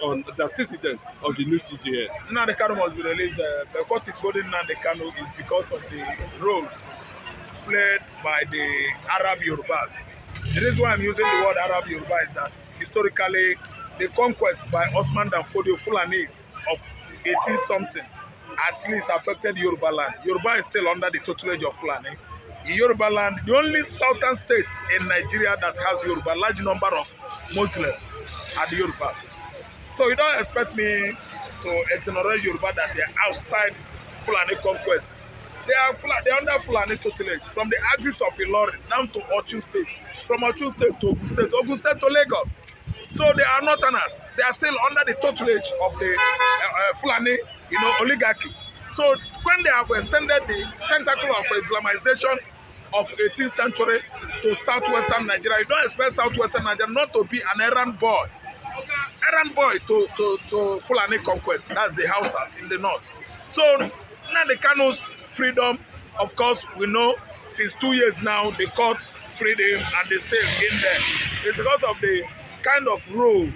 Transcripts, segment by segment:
on the antecedent of the new CJN? Nnamdi Kanu must be released. But what is holding Nnamdi Kanu is because of the roles played by the Arab Yorubas. The reason why I'm using the word Arab Yoruba is that historically, the conquest by Osman Dan Fodio Fulanis of 18-something at least affected Yoruba land. Yoruba is still under the tutelage of Fulani. In Yoruba land, the only southern state in Nigeria that has Yoruba, large number of Muslims are the Yorubas. So you don't expect me to exonerate Yoruba that they are outside Fulani conquest. They are under Fulani tutelage from the axis of Ilorin down to Osun State, from Osun State to Ogun State to Lagos. So they are Northerners. They are still under the tutelage of the Fulani, oligarchy. So when they have extended the tentacle of Islamization of 18th century to southwestern Nigeria, you don't expect southwestern Nigeria not to be an errand boy to Fulani conquest. That's the Hausas in the north. So Nnamdi Kanu's freedom, of course, we know since 2 years now they caught freedom and they stay in there. It's because of the kind of role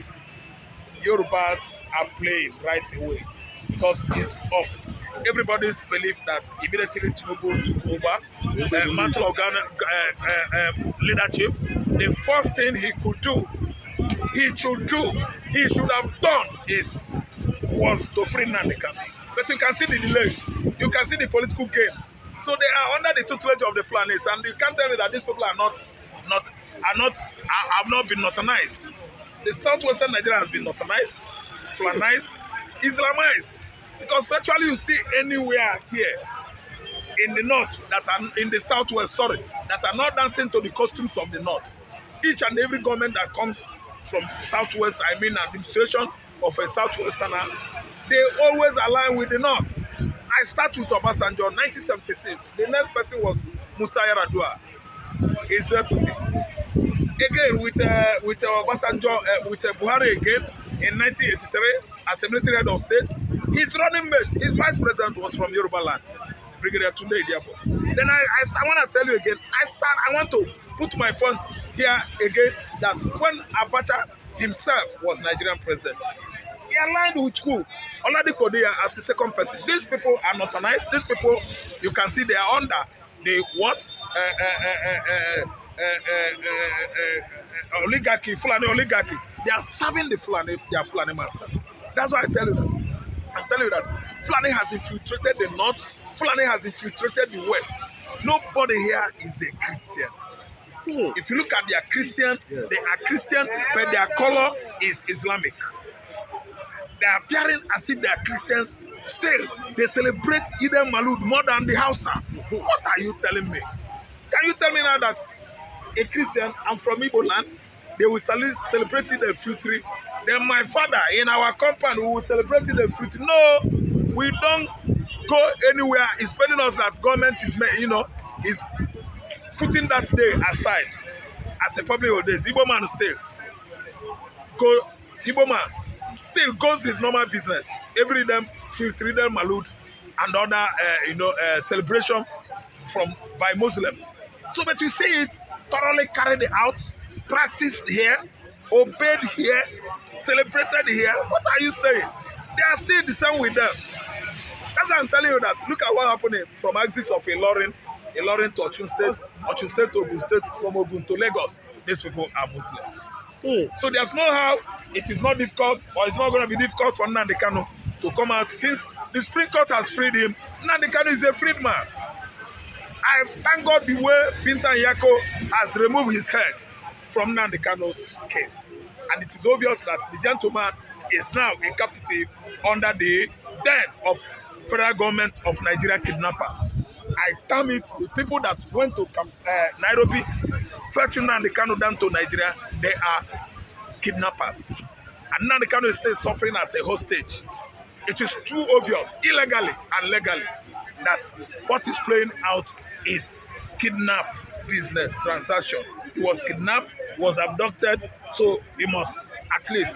Yorubas are playing right away, because it's of everybody's belief that immediately Tinubu took over the mantle of leadership. The first thing he should have done was to free Nnamdi Kanu. But you can see the delay. You can see the political games. So they are under the tutelage of the Fulanis, and you can't tell me that these people have not been Northernized. The southwestern Nigeria has been Northernized, Fulanized, Islamized. Because virtually you see anywhere here in the north in the southwest, that are not dancing to the costumes of the north. Each and every government that comes from southwest, administration of a southwesterner, they always align with the north. I start with Obasanjo, 1976. The next person was Musa Yar'Adua, his deputy. Again with Obasanjo, with Buhari again in 1983 as a military head of state. His running mate, his vice president was from Yoruba land, Brigadier Tunde Idiabo. Then I want to tell you again, I want to put my point here again that when Abacha himself was Nigerian president, he aligned with who? Oladipo Oduya as the second person. These people are Northernized. These people, you can see they are under the what? Oligarchy, Fulani oligarchy. They are serving the Fulani, their Fulani master. That's why I tell you that. I'm telling you that Fulani has infiltrated the north. Fulani has infiltrated the west. Nobody here is a Christian. If you look at their Christian, they are Christian, but their color is Islamic. They are appearing as if they are Christians. Still, they celebrate Eid al-Maulud more than the Hausas. What are you telling me? Can you tell me now that a Christian, I'm from Igbo land, they will celebrate Eid al-Fitr? Then my father in our compound, we will celebrate Eid al-Fitr. No, we don't go anywhere. It's telling us that government is putting that day aside as a public holiday. Igbo man still goes his normal business. Every them Fitr, them Maulud, and other celebration by Muslims. So, but you see it thoroughly carried out, practiced here, obeyed here, celebrated here. What are you saying? They are still the same with them. That's why I'm telling you that. Look at what happened from axis of Ilorin to Osun State to Ogun State, from Ogun to Lagos. These people are Muslims. So there's no how it is not difficult, or it's not going to be difficult for Nnamdi Kanu to come out. Since the Supreme Court has freed him, Nnamdi Kanu is a freed man. I thank God the way Binta Nyako has removed his head from Nnamdi Kanu's case. And it is obvious that the gentleman is now a captive under the den of federal government of Nigerian kidnappers. I term it, the people that went to Nairobi, fetching Nnamdi Kanu down to Nigeria, they are kidnappers. And Nnamdi Kanu is still suffering as a hostage. It is too obvious, illegally and legally, that what is playing out is kidnap business transaction. He was kidnapped, was abducted, so he must at least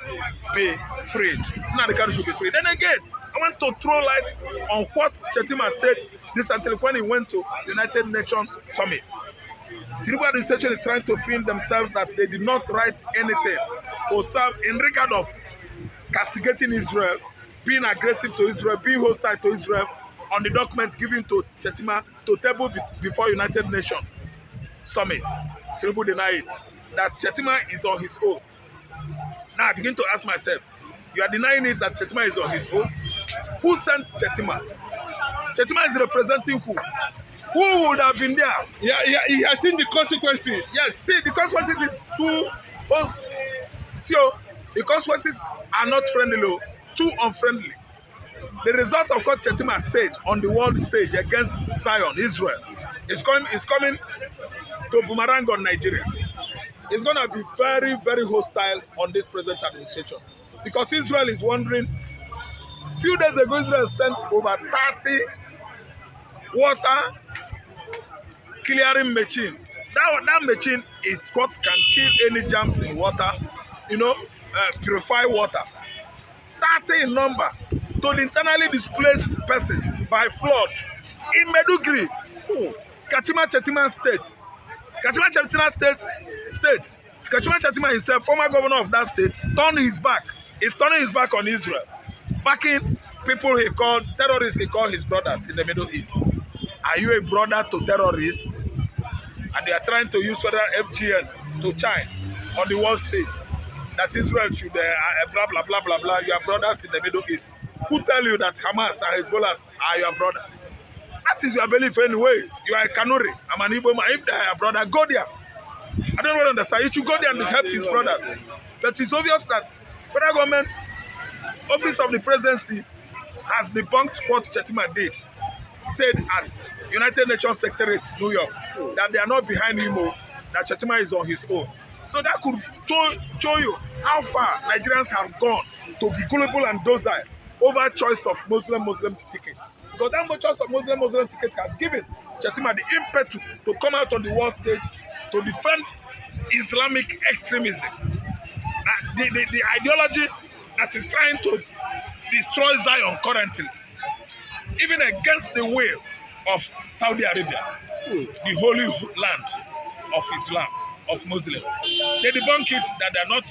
be freed. Nnamdi Kanu should be freed. Then again, I want to throw light on what Chetima said recently when he went to the United Nations summits. The Igbo administration is trying to feel themselves that they did not write anything or serve in regard of castigating Israel, being aggressive to Israel, being hostile to Israel on the document given to Chetima to table before United Nations Summit. Tinubu denied it, that Chetima is on his own. Now I begin to ask myself, you are denying it that Chetima is on his own? Who sent Chetima? Chetima is representing who? Who would have been there? Yeah, he has seen the consequences. Yes, see, the consequences is too. Oh, so the consequences are not friendly, too unfriendly. The result of what Chetima said on the world stage against Zion, Israel, is coming to boomerang on Nigeria. It's going to be very, very hostile on this present administration. Because Israel is wondering, a few days ago, Israel sent over 30 water clearing machine. That machine is what can kill any germs in water, purify water. 30 in number to the internally displaced persons by flood in Meduguri, Kachima Chetima State. Kachima Chetima State. Kachima Chetima himself, former governor of that state, turned his back. He's turning his back on Israel, backing people he called terrorists. He called his brothers in the Middle East. Are you a brother to terrorists? And they are trying to use federal FGN to chime on the world stage that Israel should blah blah blah blah blah. You are brothers in the Middle East. Who tell you that Hamas and Hezbollah are your brother? That is your belief anyway. You are a Kanuri. I'm an Igbo man. If they are your brother, go there. I don't really understand. You should go there and help his brothers. But it's obvious that federal government, office of the presidency, has debunked what Chetima did. Said at United Nations Secretariat, New York, that they are not behind him, that Chetima is on his own. So that could show you how far Nigerians have gone to be gullible and docile over choice of Muslim ticket. Because that choice of Muslim ticket has given Chetima the impetus to come out on the world stage to defend Islamic extremism. The ideology that is trying to destroy Zion currently, even against the will of Saudi Arabia, the holy land of Islam, of Muslims. They debunk it that they are not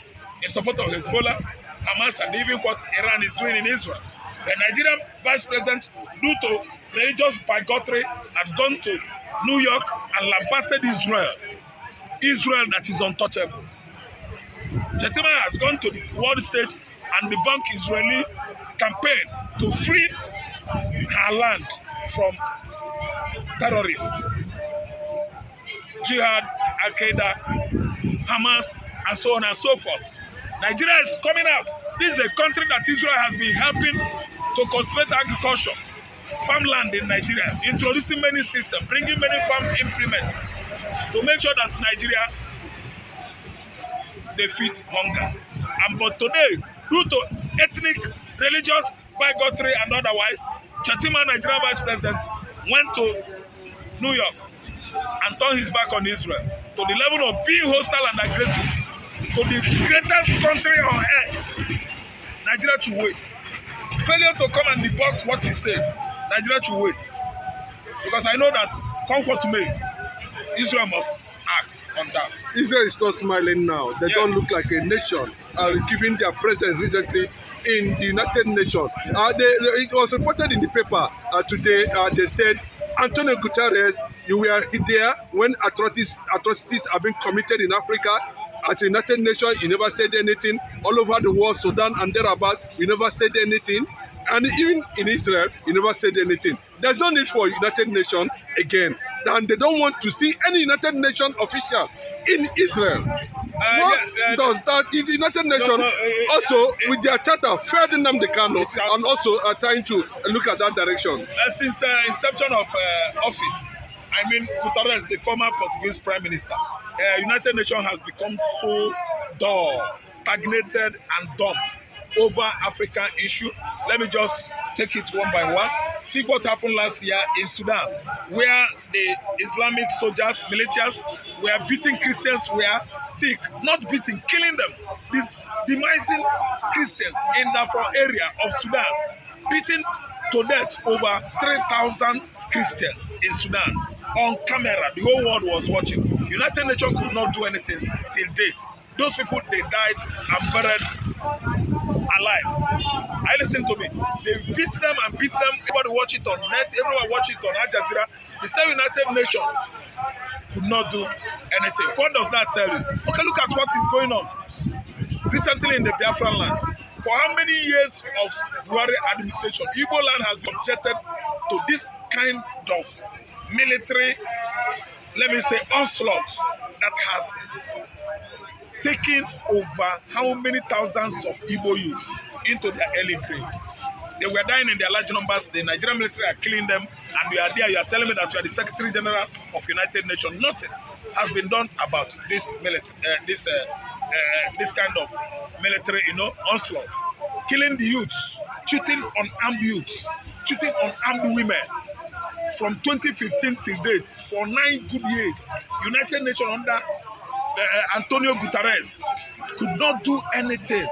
in support of Hezbollah, Hamas, and even what Iran is doing in Israel. The Nigerian vice president, due to religious bigotry, had gone to New York and lambasted Israel. Israel that is untouchable. Chetima has gone to the world stage and debunked Israeli campaign to free her land from terrorists, jihad, Al-Qaeda, Hamas, and so on and so forth. Nigeria is coming out. This is a country that Israel has been helping to cultivate agriculture, farmland in Nigeria, introducing many systems, bringing many farm implements to make sure that Nigeria defeat hunger. But today, due to ethnic, religious bigotry and otherwise, Chetima, Nigerian vice president, went to New York and turned his back on Israel to the level of being hostile and aggressive to the greatest country on earth. Nigeria should wait. Failure to come and debunk what he said, Nigeria should wait. Because I know that, come what may, Israel must act on that. Israel is not smiling now. They don't look like a nation, given their presence recently in the United Nations. It was reported in the paper today. They said, Antonio Guterres, you were there when atrocities have been committed in Africa. At the United Nations, you never said anything. All over the world, Sudan and thereabout, you never said anything. And even in Israel, you never said anything. There's no need for United Nations again. And they don't want to see any United Nations official in Israel. Does that the United Nations also with their charter failed Nnamdi Kanu and also are trying to look at that direction? Since inception of office, I mean, Guterres, the former Portuguese Prime Minister, United Nations has become so dull, stagnated, and dumb over African issue. Let me just take it one by one. See what happened last year in Sudan, where the Islamic soldiers, militias, were beating Christians with not beating, killing them, demising Christians in the area of Sudan, beating to death over 3,000 Christians in Sudan on camera. The whole world was watching. United Nations could not do anything till date. Those people, they died and buried alive. I listen to me. They beat them and beat them. Everybody watch it on net. Everyone watch it on Al Jazeera. The same United Nations could not do anything. What does that tell you? Okay, look at what is going on recently in the Biafran land. For how many years of Buhari administration, Igbo land has been subjected to this kind of military, let me say, onslaught that has taken over how many thousands of Igbo youths into their early grave. They were dying in their large numbers. The Nigerian military are killing them, and you are there. You are telling me that you are the Secretary General of United Nations. Nothing has been done about this this kind of military, onslaught, killing the youths, cheating on armed youths, cheating on armed women. From 2015 till date, for 9 good years, United Nations under Antonio Guterres could not do anything.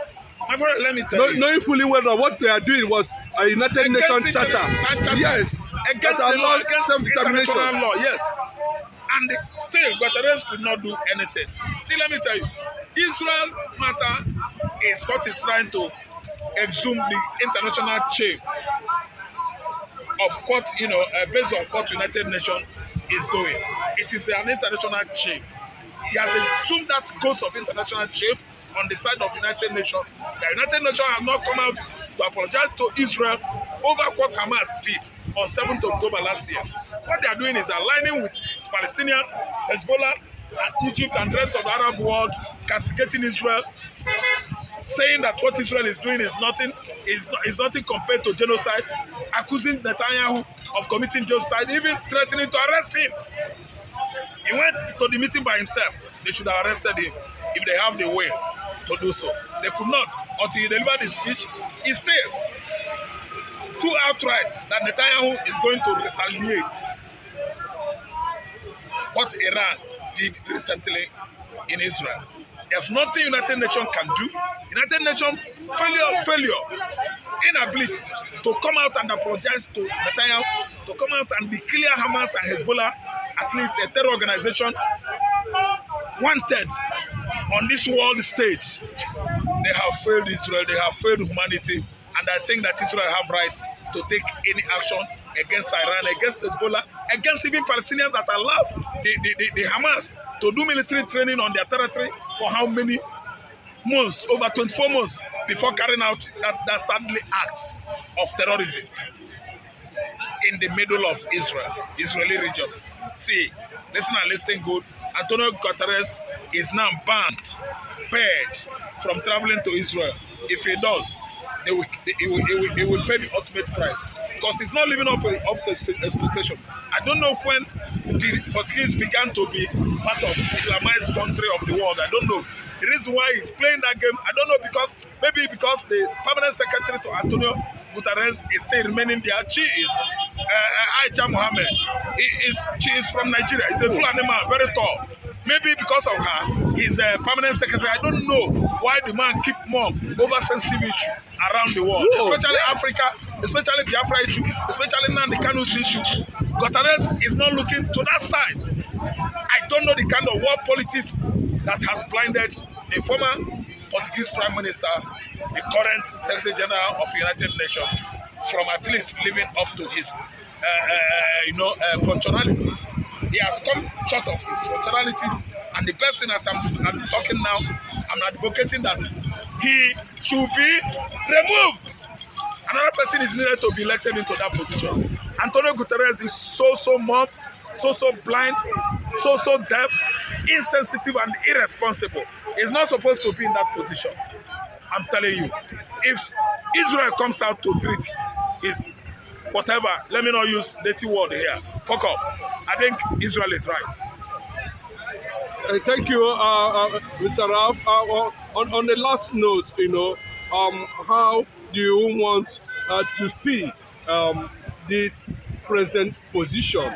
My brother, let me tell you. Knowing fully well that what they are doing was a United Nations charter. Yes. Against the law, against self-determination law, yes. And still, Guterres could not do anything. See, let me tell you, Israel matter is what is trying to exhume the international chain of what, based on what United Nations is doing. It is an international chain. He has assumed that ghost of international chain on the side of United Nations. The United Nations have not come out to apologize to Israel over what Hamas did on 7th October last year. What they are doing is aligning with Palestinian, Hezbollah, and Egypt and the rest of the Arab world, castigating Israel, saying that what Israel is doing is nothing compared to genocide, accusing Netanyahu of committing genocide, even threatening to arrest him. He went to the meeting by himself. They should have arrested him if they have the way to do so. They could not until he delivered his speech. He stayed too outright that Netanyahu is going to retaliate what Iran did recently in Israel. There's nothing United Nations can do. United Nations failure, inability to come out and apologize to Netanyahu, to come out and declare Hamas and Hezbollah at least a terror organization wanted on this world stage. They have failed Israel, they have failed humanity, and I think that Israel have right to take any action against Iran, against Hezbollah, against even Palestinians that allowed the Hamas to do military training on their territory for how many months, over 24 months, before carrying out that startling act of terrorism in the middle of Israel, Israeli region. See, listen and listen good. Antonio Guterres is now banned from traveling to Israel. If he does, he will pay the ultimate price, because he's not living up to expectation. I don't know when the Portuguese began to be part of Islamized country of the world. I don't know. The reason why he's playing that game, I don't know, maybe because the permanent secretary to Antonio Guterres is still remaining there. She is Aisha Mohammed. She is from Nigeria. He's a Fulani man, very tall. Maybe because of her, he's a permanent secretary. I don't know why the man keep more over-sensitive issue around the world, especially Africa, especially Biafra issue, especially Nnamdi Kanu issue. Guterres is not looking to that side. I don't know the kind of war politics that has blinded the former Portuguese Prime Minister, the current Secretary General of the United Nations, from at least living up to his functionalities. He has come short of his functionalities, and the best thing as I'm talking now, I'm advocating that he should be removed. Another person is needed to be elected into that position. Antonio Guterres is so mum, so blind, so deaf, insensitive and irresponsible. He's not supposed to be in that position. I'm telling you, if Israel comes out to treat his whatever, let me not use dirty word here, fuck up, I think Israel is right. Thank you, Mr. Ralph. On the last note, how do you want to see this present position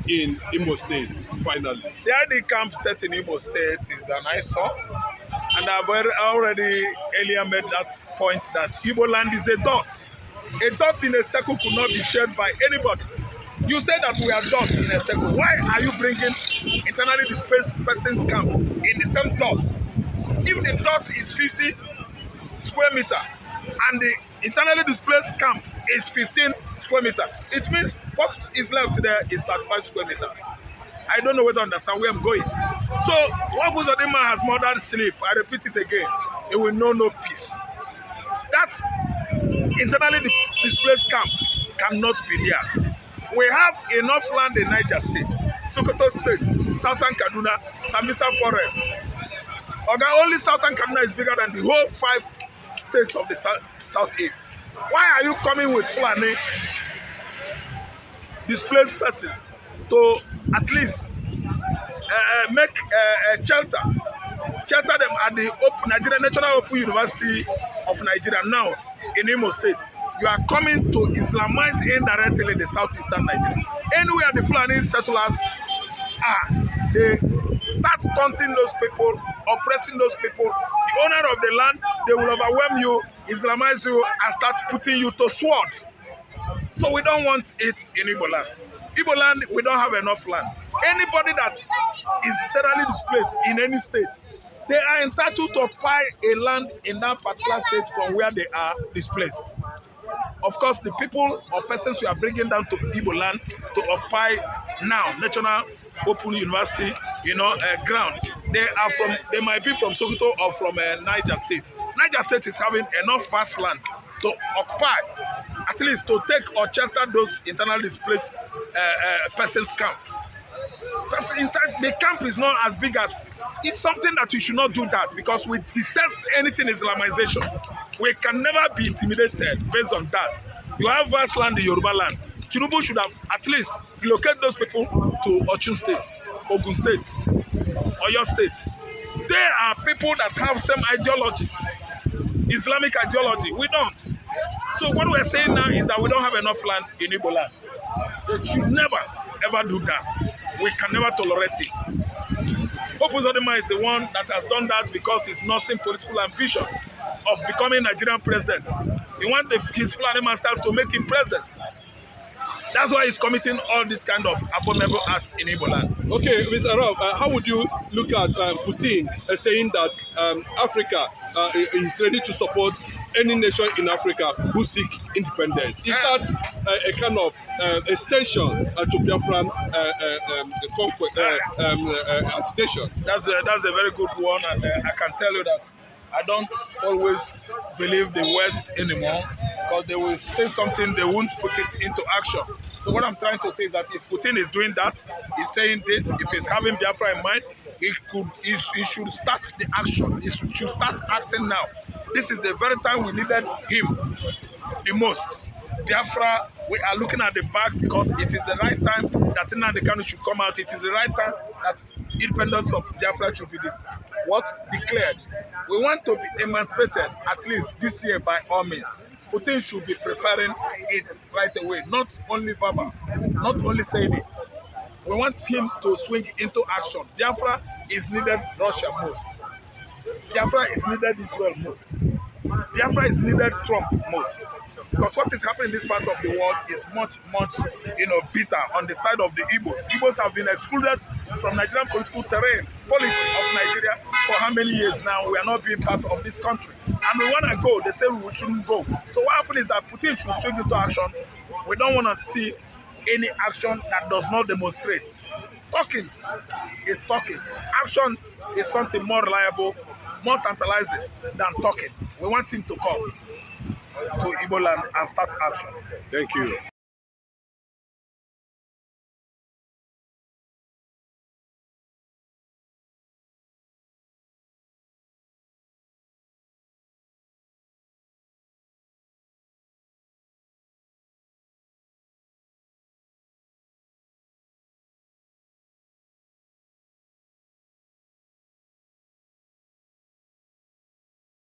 in Imo State, finally? The ID camp set in Imo State is an eyesore, and I've already earlier made that point that Igbo land is a dot. A dot in a circle could not be shared by anybody. You say that we are dots in a circle. Why are you bringing internally displaced persons camp in the same dot? If the dot is 50 square meter, and the internally displaced camp is 15 square meters. It means what is left there is 35 square meters. I don't know whether to understand where I'm going. So, what Uzodinma has murdered sleep, I repeat it again, it will know no peace. That internally displaced camp cannot be there. We have enough land in Niger State, Sokoto State, Southern Kaduna, Sambisa Forest. Oga, only Southern Kaduna is bigger than the whole 5 states of the southeast. Why are you coming with Fulani displaced persons to at least make a shelter them at the Nigeria National Open University of Nigeria now in Imo State? You are coming to Islamize indirectly the southeastern Nigeria. Anywhere the Fulani settlers are, they start taunting those people, oppressing those people. The owner of the land, they will overwhelm you, Islamize you, and start putting you to sword. So we don't want it in Igbo land. Igbo land, we don't have enough land. Anybody that is federally displaced in any state, they are entitled to occupy a land in that particular state from where they are displaced. Of course, the people or persons we are bringing down to Igbo land to occupy now National Open University, ground. They might be from Sokoto or from Niger State. Niger State is having enough vast land to occupy, at least to take or shelter those internally displaced persons camp. The camp is not as big as, it's something that we should not do that, because we detest anything Islamization. We can never be intimidated based on that. You have vast land in Yoruba land. Tinubu should have at least relocated those people to Osun State, Ogun State, Oyo State. They are people that have same ideology, Islamic ideology. We don't. So what we're saying now is that we don't have enough land in Igbo land. They should never ever do that. We can never tolerate it. Hope Uzodinma is the one that has done that because he's nursing political ambition of becoming Nigerian president. He wants his Fulani masters to make him president. That's why he's committing all this kind of abominable acts in Igbo land. Okay, Mr. Ralph, how would you look at Putin saying that Africa is ready to support any nation in Africa who seek independence? Is that a kind of extension to Biafran agitation? That's a very good one, and I can tell you that I don't always believe the West anymore, because they will say something, they won't put it into action. So what I'm trying to say is that if Putin is doing that, he's saying this, if he's having Biafra in mind, he should start the action. He should start acting now. This is the very time we needed him the most. Biafra, we are looking at the back because it is the right time that Nnamdi Kanu should come out. It is the right time that independence of Biafra should be declared. We want to be emancipated at least this year by all means. Putin should be preparing it right away, not only verbal, not only saying it. We want him to swing into action. Biafra is needed Russia most. Biafra is needed Israel most. Biafra is needed Trump most. Because what is happening in this part of the world is much, bitter on the side of the Igbos. Igbos have been excluded from Nigerian political terrain, politics of Nigeria for how many years now? We are not being part of this country. And we want to go, they say we shouldn't go. So what happened is that Putin should swing into action. We don't want to see any action that does not demonstrate. Talking is talking. Action is something more reliable, more tantalizing than talking. We want him to come to Igbo land and start action. Thank you.